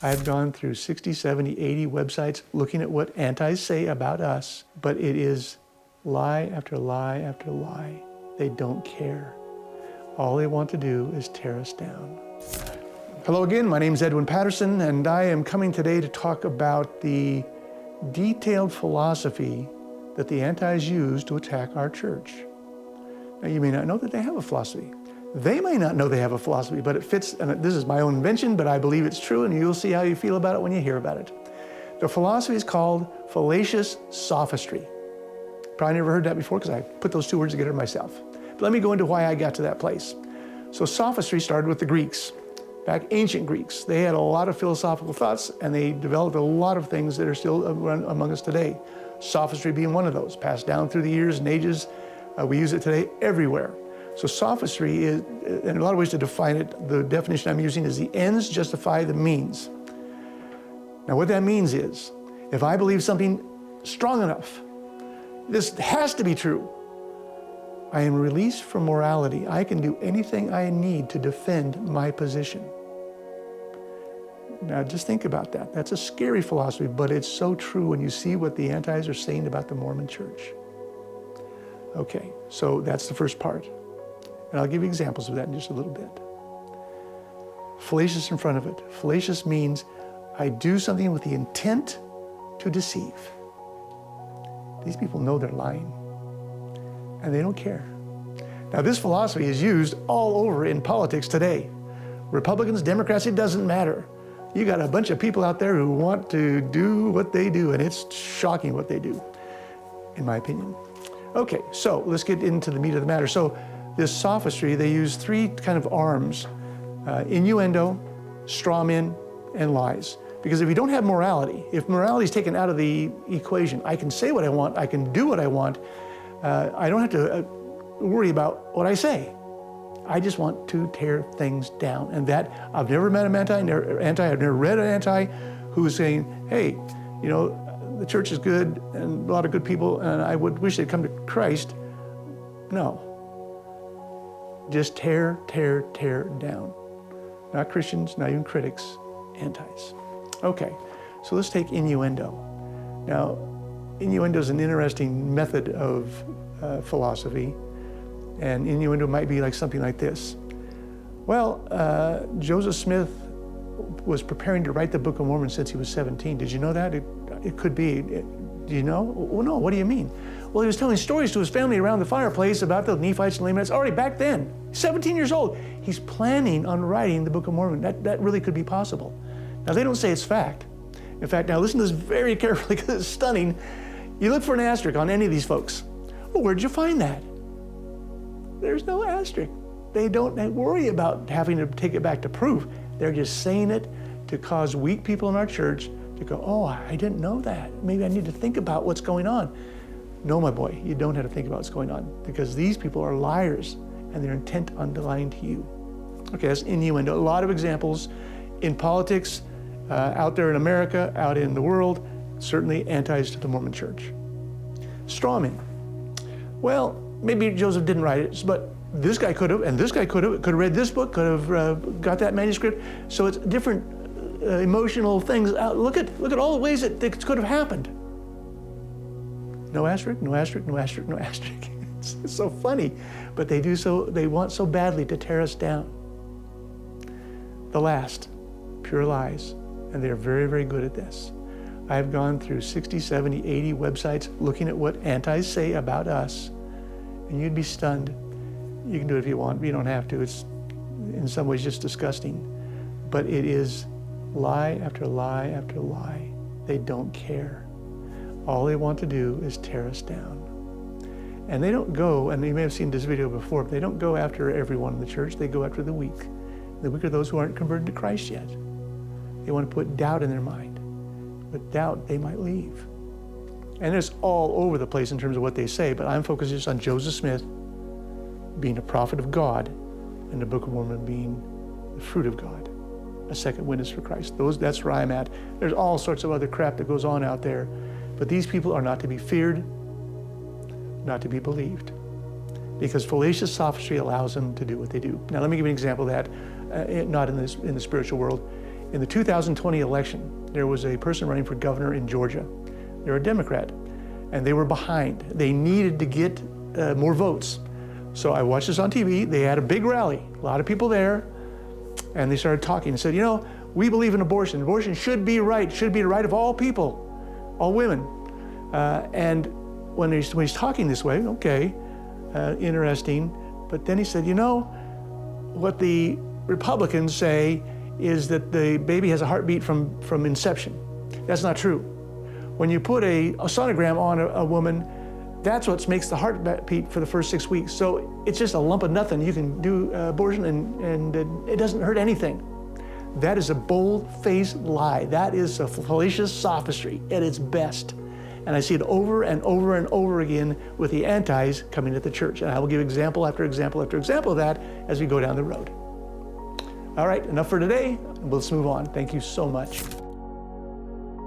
I've gone through 60, 70, 80 websites looking at what antis say about us, but it is lie after lie after lie. They don't care. All they want to do is tear us down. Hello again, my name is Edwin Patterson, and I am coming today to talk about the detailed philosophy that the antis use to attack our church. Now, you may not know that they have a philosophy. They may not know they have a philosophy, but it fits, and this is my own invention, but I believe it's true, and you'll see how you feel about it when you hear about it. The philosophy is called fallacious sophistry. Probably never heard that before because I put those two words together myself. But let me go into why I got to that place. So sophistry started with the Greeks. Back ancient Greeks, they had a lot of philosophical thoughts, and they developed a lot of things that are still among us today. Sophistry being one of those, passed down through the years and ages. We use it today everywhere. So sophistry is, in a lot of ways to define it, the definition I'm using is the ends justify the means. Now what that means is, if I believe something strong enough, this has to be true, I am released from morality. I can do anything I need to defend my position. Now just think about that. That's a scary philosophy, but it's so true when you see what the antis are saying about the Mormon church. Okay, so that's the first part. And I'll give you examples of that in just a little bit. Fallacious in front of it. Fallacious means I do something with the intent to deceive. These people know they're lying, and they don't care. Now this philosophy is used all over in politics today. Republicans, Democrats, it doesn't matter. You got a bunch of people out there who want to do what they do, and it's shocking what they do, in my opinion. Okay, so let's get into the meat of the matter. So this sophistry, they use three kind of arms: innuendo, straw men, and lies. Because if you don't have morality, if morality is taken out of the equation, I can say what I want, I can do what I want, I don't have to worry about what I say. I just want to tear things down. And that, I've never met an anti, I've never read an anti who is saying, hey, you know, the church is good and a lot of good people, and I would wish they'd come to Christ. No. Just tear, tear, tear down. Not Christians, not even critics, antis. Okay, so let's take innuendo. Now, innuendo is an interesting method of philosophy, and innuendo might be like something like this. Well, Joseph Smith was preparing to write the Book of Mormon since he was 17. Did you know that? It could be. Do you know? Well, no, what do you mean? Well, he was telling stories to his family around the fireplace about the Nephites and Lamanites already back then. 17 years old. He's planning on writing the Book of Mormon. That really could be possible. Now, they don't say it's fact. In fact, now listen to this very carefully because it's stunning. You look for an asterisk on any of these folks. Well, where'd you find that? There's no asterisk. They don't worry about having to take it back to proof. They're just saying it to cause weak people in our church to go, oh, I didn't know that. Maybe I need to think about what's going on. No, my boy, you don't have to think about what's going on because these people are liars and they're intent on lying to you. Okay, that's innuendo. A lot of examples in politics, out there in America, out in the world, certainly antis to the Mormon church. Straw men. Well, maybe Joseph didn't write it, but this guy could have, and this guy could have read this book, could have got that manuscript. So it's different emotional things. Look at all the ways that it could have happened. No asterisk, no asterisk, no asterisk, no asterisk. It's so funny, but they do so. They want so badly to tear us down. The last, pure lies, and they're very, very good at this. I've gone through 60, 70, 80 websites looking at what antis say about us, and you'd be stunned. You can do it if you want, but you don't have to. It's in some ways just disgusting, but it is lie after lie after lie. They don't care. All they want to do is tear us down. And they don't go, and you may have seen this video before, but they don't go after everyone in the church. They go after the weak. The weak are those who aren't converted to Christ yet. They want to put doubt in their mind. With doubt, they might leave. And it's all over the place in terms of what they say, but I'm focused just on Joseph Smith being a prophet of God and the Book of Mormon being the fruit of God, a second witness for Christ. That's where I'm at. There's all sorts of other crap that goes on out there, but these people are not to be feared, not to be believed, because fallacious sophistry allows them to do what they do. Now let me give you an example of that, not in the spiritual world. In the 2020 election, there was a person running for governor in Georgia. They're a Democrat, and they were behind. They needed to get more votes. So I watched this on TV. They had a big rally, a lot of people there, and they started talking and said, you know, we believe in abortion. Abortion should be right, should be the right of all people, all women. And when he's talking this way, okay, interesting. But then he said, you know, what the Republicans say is that the baby has a heartbeat from inception. That's not true. When you put a sonogram on a woman, that's what makes the heartbeat for the first 6 weeks. So it's just a lump of nothing. You can do abortion and it doesn't hurt anything. That is a bold-faced lie. That is a fallacious sophistry at its best. And I see it over and over and over again with the antis coming to the church. And I will give example after example after example of that as we go down the road. All right, enough for today. Let's move on. Thank you so much.